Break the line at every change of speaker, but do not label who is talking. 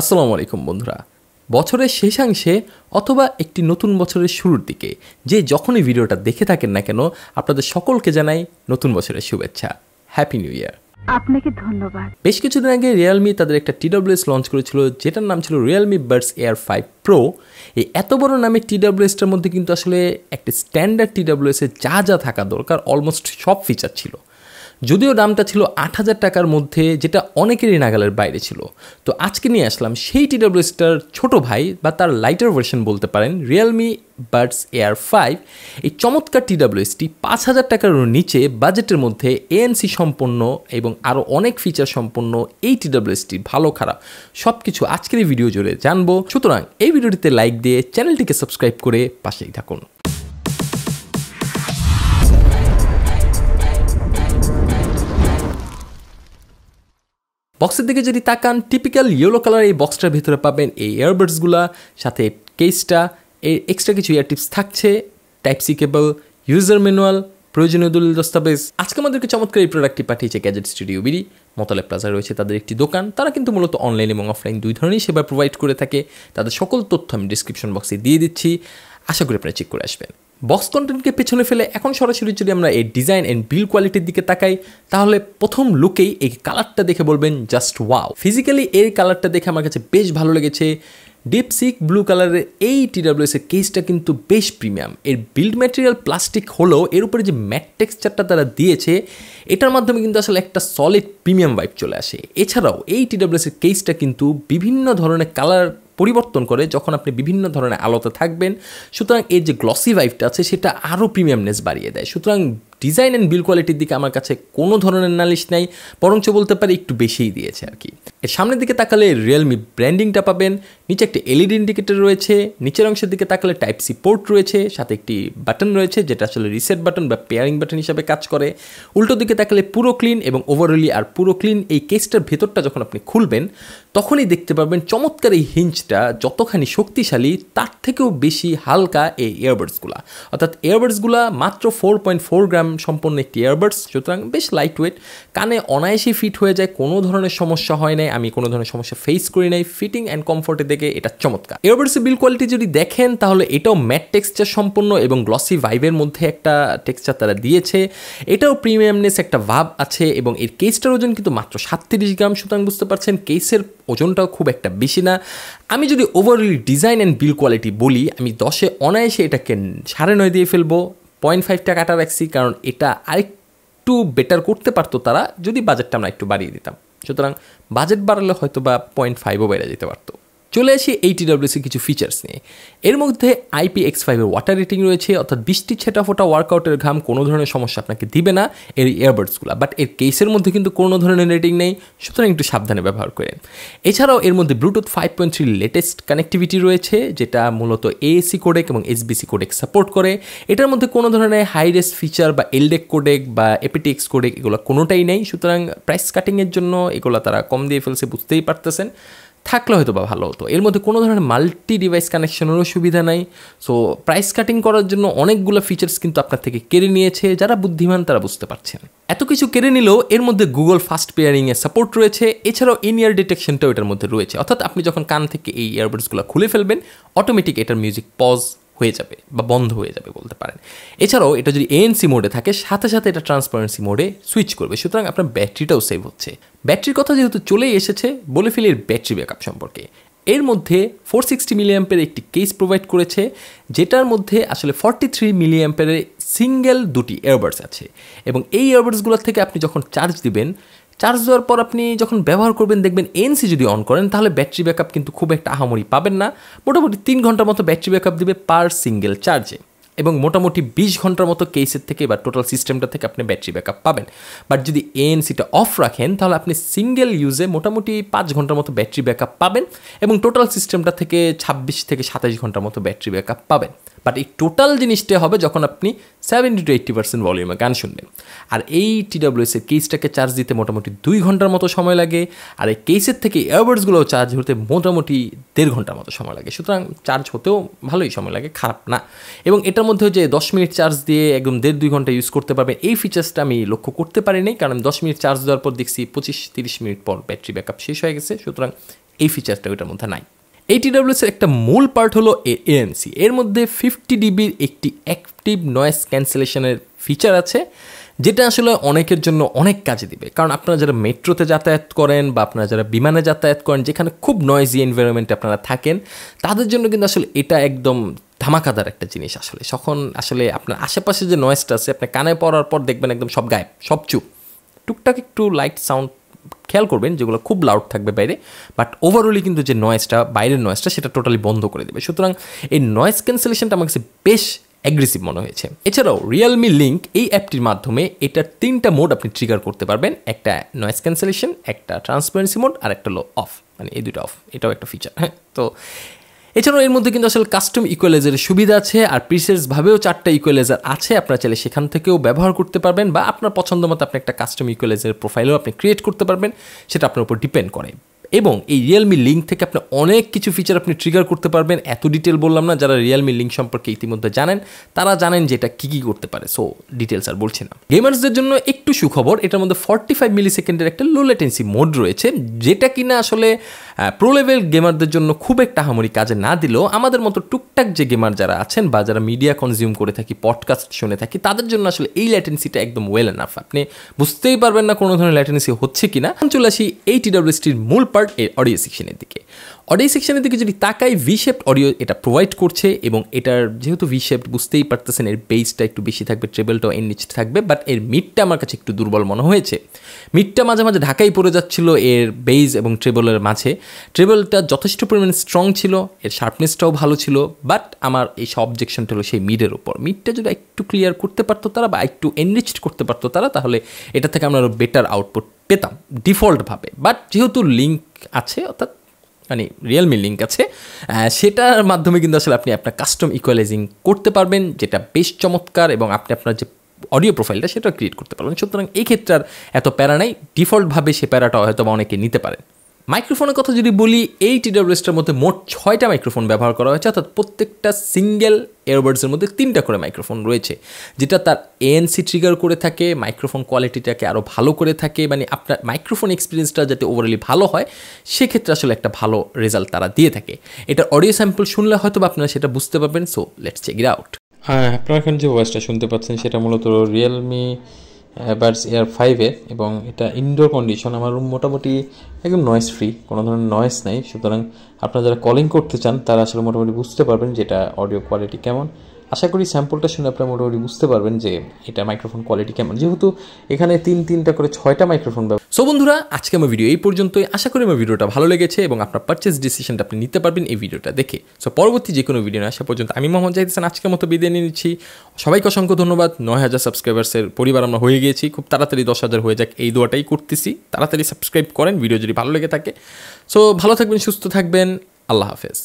আসসালামু আলাইকুম বন্ধুরা। বছরের শেষাংশে অথবা একটি নতুন বছরের শুরুর দিকে যে যখনই ভিডিওটা দেখে থাকেন না কেন, আপনাদের সকলকে জানাই নতুন বছরের শুভেচ্ছা। Happy new year.
আপনাকে ধন্যবাদ।
বেশ কিছুদিন আগে রিয়েলমি তাদের একটা TWS লঞ্চ করেছিল, যেটার নাম ছিল রিয়েলমি বাডস এয়ার 5 প্রো। এই এত বড় নামে TWSটার মধ্যে কিন্তু আসলে একটা স্ট্যান্ডার্ড TWS এ যা যা থাকা দরকার অলমোস্ট সব ফিচার ছিল। যদিও দামটা ছিল ৮,০০০ টাকার মধ্যে, যেটা অনেকেরই নাগালের বাইরে ছিল। তো আজকে নিয়ে আসলাম সেই TWSটার ছোট ভাই বা তার লাইটার ভার্সন বলতে পারেন, রিয়েলমি বাডস এয়ার 5। এই চমৎকার TWSটি ৫,০০০ টাকার নিচে বাজেটের মধ্যে ANC সম্পন্ন এবং আরও অনেক ফিচার সম্পন্ন এই TWSটি ভালো খারাপ সব কিছু আজকের এই ভিডিও জুড়ে জানবো। সুতরাং এই ভিডিওটিতে লাইক দিয়ে চ্যানেলটিকে সাবস্ক্রাইব করে পাশেই থাকুন। বক্সের দিকে যদি তাকান, টিপিক্যাল ইয়েলো কালার এই বক্সটার ভিতরে পাবেন এই ইয়ারবাডসগুলা, সাথে কেসটা, এর এক্সট্রা কিছু ইয়ার টিপস থাকছে, type C cable, user manual, প্রয়োজনীয় দলিল দস্তাবেজ। আজকে আমাদেরকে চমৎকার এই প্রোডাক্টটি পাঠিয়েছে gadget studio BD. Motaleb plaza রয়েছে তাদের একটি দোকান। তারা কিন্তু মূলত অনলাইন এবং অফলাইন দুই ধরনের সেবা প্রোভাইড করে থাকে। তাদের সকল তথ্য আমি ডিসক্রিপশন বক্সে দিয়ে দিচ্ছি, আশা করি আপনারা চেক করে আসবেন। বক্স কন্টেন্টকে পেছনে ফেলে এখন সরাসরি যদি আমরা এই ডিজাইন অ্যান্ড বিল্ড কোয়ালিটির দিকে তাকাই, তাহলে প্রথম লুকেই এই কালারটা দেখে বলবেন জাস্ট ওয়াও। ফিজিক্যালি এই কালারটা দেখে আমার কাছে বেশ ভালো লেগেছে। ডিপ সিক ব্লু কালারের এই TWS এর কেসটা কিন্তু বেশ প্রিমিয়াম। এর বিল্ড ম্যাটেরিয়াল প্লাস্টিক হলেও এর উপরে যে ম্যাট টেক্সচারটা তারা দিয়েছে, এটার মাধ্যমে কিন্তু আসলে একটা সলিড প্রিমিয়াম ভাইব চলে আসে। এছাড়াও এই TWS এর কেসটা কিন্তু বিভিন্ন ধরনের কালার পরিবর্তন করে যখন আপনি বিভিন্ন ধরনের আলোতে থাকবেন। সুতরাং এর যে গ্লসি ভাইবটা আছে সেটা আরও প্রিমিয়ামনেস বাড়িয়ে দেয়। সুতরাং ডিজাইন অ্যান্ড বিল্ড কোয়ালিটির দিকে আমার কাছে কোনো ধরনের নালিশ নাই, বরঞ্চ বলতে পারি একটু বেশিই দিয়েছে আর কি। এর সামনের দিকে তাকালে রিয়েলমি ব্র্যান্ডিংটা পাবেন, নিচে একটা LED ইন্ডিকেটর রয়েছে, নিচের অংশের দিকে তাকালে টাইপ সি পোর্ট রয়েছে, সাথে একটি বাটন রয়েছে যেটা আসলে রিসেট বাটন বা পেয়ারিং বাটন হিসাবে কাজ করে। উল্টো দিকে তাকালে পুরো ক্লিন এবং ওভারঅলি আর পুরো ক্লিন। এই কেসটার ভেতরটা যখন আপনি খুলবেন তখনই দেখতে পারবেন চমৎকার এই হিঞ্জটা যতখানি শক্তিশালী তার থেকেও বেশি হালকা এই ইয়ারবাডসগুলা। অর্থাৎ ইয়ারবাডসগুলা মাত্র 4.4 গ্রাম সম্পন্ন একটি ইয়ারবাডস, সুতরাং বেশ লাইট ওয়েট, কানে অনায়াসে ফিট হয়ে যায়, কোনো ধরনের সমস্যা হয় নাই, আমি কোনো ধরনের সমস্যা ফেস করি নাই। ফিটিং অ্যান্ড কমফোর্টের দিকে এটা চমৎকার। ইয়ারবাডসের বিল্ড কোয়ালিটি যদি দেখেন তাহলে এটাও ম্যাট টেক্সচার সম্পন্ন এবং গ্লসি ভাইবের মধ্যে একটা টেক্সচার তারা দিয়েছে। এটাও প্রিমিয়ামনেস একটা ভাব আছে এবং এর কেসটার ওজন কিন্তু মাত্র 37 গ্রাম, সুতরাং বুঝতে পারছেন কেসের ওজনটাও খুব একটা বেশি না। আমি যদি overall design and build quality বলি, আমি 10-এ অনায়াসে এটাকে 9.5 দিয়ে ফেলবো। 0.5টা কাটা রাখছি কারণ এটা আরেকটু বেটার করতে পারতো তারা যদি বাজেটটা আমরা একটু বাড়িয়ে দিতাম। সুতরাং বাজেট বাড়ালে হয়তো বা 0.5ও বেড়ে যেতে পারতো। চলে আসি এই TWS এর কিছু ফিচার্স নিয়ে। এর মধ্যে IPX5 এর ওয়াটার রেটিং রয়েছে, অর্থাৎ বৃষ্টি ছেটা ফোটা ওয়ার্কআউটের ঘাম কোনো ধরনের সমস্যা আপনাকে দিবে না এর ইয়ারবাডসগুলো। বাট এর কেসের মধ্যে কিন্তু কোনো ধরনের রেটিং নেই, সুতরাং একটু সাবধানে ব্যবহার করেন। এছাড়াও এর মধ্যে ব্লুটুথ 5.3 লেটেস্ট কানেক্টিভিটি রয়েছে, যেটা মূলত AAC কোডেক এবং SBC কোডেক সাপোর্ট করে। এটার মধ্যে কোনো ধরনের হাই রেস ফিচার বা LDEC কোডেক বা aptX কোডেক এগুলো কোনোটাই নেই, সুতরাং প্রাইস কাটিংয়ের জন্য এগুলো তারা কম দিয়ে ফেলছে, বুঝতেই পারতেছেন। থাকলে হয়তো বা ভালো হতো। এর মধ্যে কোনো ধরনের মাল্টি ডিভাইস কানেকশনেরও সুবিধা নাই। সো প্রাইস কাটিং করার জন্য অনেকগুলো ফিচার্স কিন্তু আপনার থেকে কেড়ে নিয়েছে, যারা বুদ্ধিমান তারা বুঝতে পারছেন। এত কিছু কেড়ে নিলেও এর মধ্যে গুগল ফাস্ট পেয়ারিংয়ের সাপোর্ট রয়েছে, এছাড়াও ইন ইয়ার ডিটেকশনটাও এটার মধ্যে রয়েছে। অর্থাৎ আপনি যখন কান থেকে এই ইয়ারবাডসগুলো খুলে ফেলবেন অটোমেটিক এটার মিউজিক পজ হয়ে যাবে বা বন্ধ হয়ে যাবে বলতে পারেন। এছাড়াও এটা যদি ANC মোডে থাকে সাথে সাথে এটা ট্রান্সপারেন্সি মোডে সুইচ করবে, সুতরাং আপনার ব্যাটারিটাও সেভ হচ্ছে। ব্যাটারির কথা যেহেতু চলেই এসেছে, বলে ফেলি এর ব্যাটারি ব্যাকআপ সম্পর্কে। এর মধ্যে 460 মিলিঅ্যাম্পের একটি কেস প্রোভাইড করেছে, যেটার মধ্যে আসলে 43 মিলিঅ্যাম্পের সিঙ্গেল দুটি ইয়ারবাডস আছে। এবং এই ইয়ারবাডসগুলোর থেকে আপনি যখন চার্জ দিবেন, চার্জ দেওয়ার পর আপনি যখন ব্যবহার করবেন দেখবেন ANC যদি অন করেন তাহলে ব্যাটারি ব্যাকআপ কিন্তু খুব একটা আহামরি পাবেন না। মোটামুটি 3 ঘন্টার মতো ব্যাটারি ব্যাকআপ দিবে পার সিঙ্গেল চার্জে, এবং মোটামুটি 20 ঘন্টার মতো কেসের থেকে বা টোটাল সিস্টেমটা থেকে আপনি ব্যাটারি ব্যাকআপ পাবেন। বাট যদি ANCটা অফ রাখেন তাহলে আপনি সিঙ্গেল ইউজে মোটামুটি 5 ঘন্টার মতো ব্যাটারি ব্যাকআপ পাবেন এবং টোটাল সিস্টেমটা থেকে 26 থেকে 27 ঘন্টার মতো ব্যাটারি ব্যাকআপ পাবেন। বাট এই টোটাল জিনিসটা হবে যখন আপনি 70 to 80% ভলিউমে গান শুনবেন। আর এই TWS এর কেসটাকে চার্জ দিতে মোটামুটি 2 ঘন্টার মতো সময় লাগে, আর এই কেসের থেকে ইয়ারবাডসগুলোও চার্জ হতে মোটামুটি 1.5 ঘন্টার মতো সময় লাগে। সুতরাং চার্জ হতেও ভালোই সময় লাগে, খারাপ না। এবং এটার মধ্যে যে 10 মিনিট চার্জ দিয়ে একদম 1.5-2 ঘন্টা ইউজ করতে পারবেন, এই ফিচার্সটা আমি লক্ষ্য করতে পারিনি, কারণ 10 মিনিট চার্জ দেওয়ার পর দেখছি 25-30 মিনিট পর ব্যাটারি ব্যাকআপ শেষ হয়ে গেছে। সুতরাং এই ফিচারটা ওইটার মধ্যে নাই। এই TWS এর একটা মূল পার্ট হলো ANC। এর মধ্যে 50 ডিবির একটি অ্যাক্টিভ নয়েজ ক্যান্সেলেশনের ফিচার আছে, যেটা আসলে অনেকের জন্য অনেক কাজে দিবে। কারণ আপনারা যারা মেট্রোতে যাতায়াত করেন বা আপনারা যারা বিমানে যাতায়াত করেন, যেখানে খুব নয়েজি এনভায়রনমেন্টে আপনারা থাকেন, তাদের জন্য কিন্তু আসলে এটা একদম ধামাকাদার একটা জিনিস। আসলে যখন আসলে আপনার আশেপাশে যে নয়েজটা আছে, আপনি কানে পড়ার পর দেখবেন একদম সব গায়েব, সব চুপ। টুকটাক একটু লাইট সাউন্ড খেয়াল করবেন যেগুলো খুব লাউড থাকবে বাইরে, বাট ওভারঅলি কিন্তু যে নয়েজটা, বাইরের নয়েজটা, সেটা টোটালি বন্ধ করে দেবে। সুতরাং এই নয়েজ ক্যান্সেলেশনটা আমার কাছে বেশ অ্যাগ্রেসিভ মনে হয়েছে। এছাড়াও রিয়েলমি লিঙ্ক এই অ্যাপটির মাধ্যমে এটার 3টা মোড আপনি ট্রিগার করতে পারবেন, একটা নয়েজ ক্যান্সেলেশন, একটা ট্রান্সপারেন্সি মোড, আর একটা হলো অফ, মানে এই দুটো অফ। এটাও একটা ফিচার। হ্যাঁ, তো এছাড়াও এর মধ্যে কিন্তু আসলে কাস্টম ইকুয়ালাইজারের সুবিধা আছে, আর প্রিসেসভাবেও 4টা ইকুয়ালাইজার আছে। আপনারা চাইলে সেখান থেকেও ব্যবহার করতে পারবেন, বা আপনার পছন্দ মতো আপনি একটা কাস্টম ইকুয়ালাইজারের প্রোফাইলও আপনি ক্রিয়েট করতে পারবেন, সেটা আপনার উপর ডিপেন্ড করে। এবং এই রিয়েলমি লিঙ্ক থেকে আপনি অনেক কিছু ফিচার আপনি ট্রিগার করতে পারবেন। এত ডিটেল বললাম না, যারা রিয়েলমি লিঙ্ক সম্পর্কে ইতিমধ্যে জানেন তারা জানেন যে এটা কী কী করতে পারে, সো ডিটেলস আর বলছি না। গেমার্সদের জন্য একটু সুখবর, এটার মধ্যে 45 মিলি সেকেন্ডের একটা লো লেটেন্সি মোড রয়েছে, যেটা কিনা আসলে প্রো লেভেল গেমারদের জন্য খুব একটা হামরি কাজে না দিলেও আমাদের মতো টুকটাক যে গেমার যারা আছেন বা যারা মিডিয়া কনজিউম করে থাকি, পডকাস্ট শুনে থাকি, তাদের জন্য আসলে এই ল্যাটেন্সিটা একদম ওয়েল এনাফ। আপনি বুঝতেই পারবেন না কোনো ধরনের ল্যাটেন্সি হচ্ছে কিনা। চলে আসি এই TWS-টির মূল পার্ট, এর অডিও সেকশনের দিকে। অডিও সেকশনের দিকে যদি তাকাই, ভি শেপড অডিও এটা প্রোভাইড করছে, এবং এটার যেহেতু ভি শেপড, বুঝতেই পারতেছেন এর বেসটা একটু বেশি থাকবে, ট্রেবলটাও এনরিচড থাকবে, বাট এর মিডটা আমার কাছে একটু দুর্বল মনে হয়েছে। মিডটা মাঝে মাঝে ঢাকাই পড়ে যাচ্ছিল এর বেস এবং ট্রেবলের মাঝে। ট্রেবলটা যথেষ্ট পরিমাণে স্ট্রং ছিল, এর শার্পনেসটাও ভালো ছিল, বাট আমার এই সব অবজেকশনটা হলো সেই মিডের ওপর। মিডটা যদি একটু ক্লিয়ার করতে পারতো তারা, বা একটু এনরিচড করতে পারতো তারা, তাহলে এটা থেকে আমরা আরও বেটার আউটপুট পেতাম ডিফল্টভাবে। বাট যেহেতু লিঙ্ক আছে, অর্থাৎ মানে রিয়েলমি লিঙ্ক আছে, সেটার মাধ্যমে কিন্তু আসলে আপনি আপনার কাস্টম ইকুয়ালাইজিং করতে পারবেন, যেটা বেশ চমৎকার, এবং আপনি আপনার যে অডিও প্রোফাইলটা সেটা ক্রিয়েট করতে পারবেন। সুতরাং এই ক্ষেত্রে আর এত প্যারা নাই, ডিফল্টভাবে সে প্যারাটা হয়তো বা অনেকে নিতে পারেন। মাইক্রোফোনের কথা যদি বলি, এই TWS-টার মধ্যে মোট 6টা মাইক্রোফোন ব্যবহার করা হয়েছে, অর্থাৎ প্রত্যেকটা সিঙ্গেল এয়ারবাডসের মধ্যে 3টা করে মাইক্রোফোন রয়েছে, যেটা তার ANC ট্রিগার করে থাকে, মাইক্রোফোন কোয়ালিটিটাকে আরও ভালো করে থাকে, মানে আপনার মাইক্রোফোন এক্সপিরিয়েন্সটা যাতে ওভারঅলি ভালো হয়, সেক্ষেত্রে আসলে একটা ভালো রেজাল্ট তারা দিয়ে থাকে। এটার অডিও স্যাম্পল শুনলে হয়তো বা আপনারা সেটা বুঝতে পারবেন। So let's check it out. হ্যাঁ, আপনারা এখন যে ভয়েসটা শুনতে পাচ্ছেন সেটা মূলত রিয়েলমি বাডস এয়ার 5-এর, এবং এটা ইনডোর কন্ডিশন। আমার রুম মোটামুটি একদম নয়েজ ফ্রি, কোনো ধরনের নয়েজ নেই। সুতরাং আপনারা যারা কলিং করতে চান তারা আসলে মোটামুটি বুঝতে পারবেন যে এটা অডিও কোয়ালিটি কেমন। আশা করি স্যাম্পলটা শুনে আপনারা মোটামুটি বুঝতে পারবেন যে এটা মাইক্রোফোন কোয়ালিটি কেমন, যেহেতু এখানে 3টা করে 6টা মাইক্রোফোন। সো বন্ধুরা, আজকে আমার ভিডিও এই পর্যন্তই। আশা করি আমার ভিডিওটা ভালো লেগেছে এবং আপনার পারচেস ডিসিশনটা আপনি নিতে পারবেন এই ভিডিওটা দেখে। সো পরবর্তী যে কোনো ভিডিও আসা পর্যন্ত আমি মোহাম্মদ জাহিদ হাসান আজকের মতো বিদায় নিয়ে নিচ্ছি। সবাইকে অসংখ্য ধন্যবাদ। 9000 সাবস্ক্রাইবার্সের পরিবার আমরা হয়ে গিয়েছি। খুব তাড়াতাড়ি 10,000 হয়ে যাক, এই দোয়াটাই করতেছি। তাড়াতাড়ি সাবস্ক্রাইব করেন ভিডিও যদি ভালো লেগে থাকে। সো ভালো থাকবেন, সুস্থ থাকবেন, আল্লাহ হাফেজ।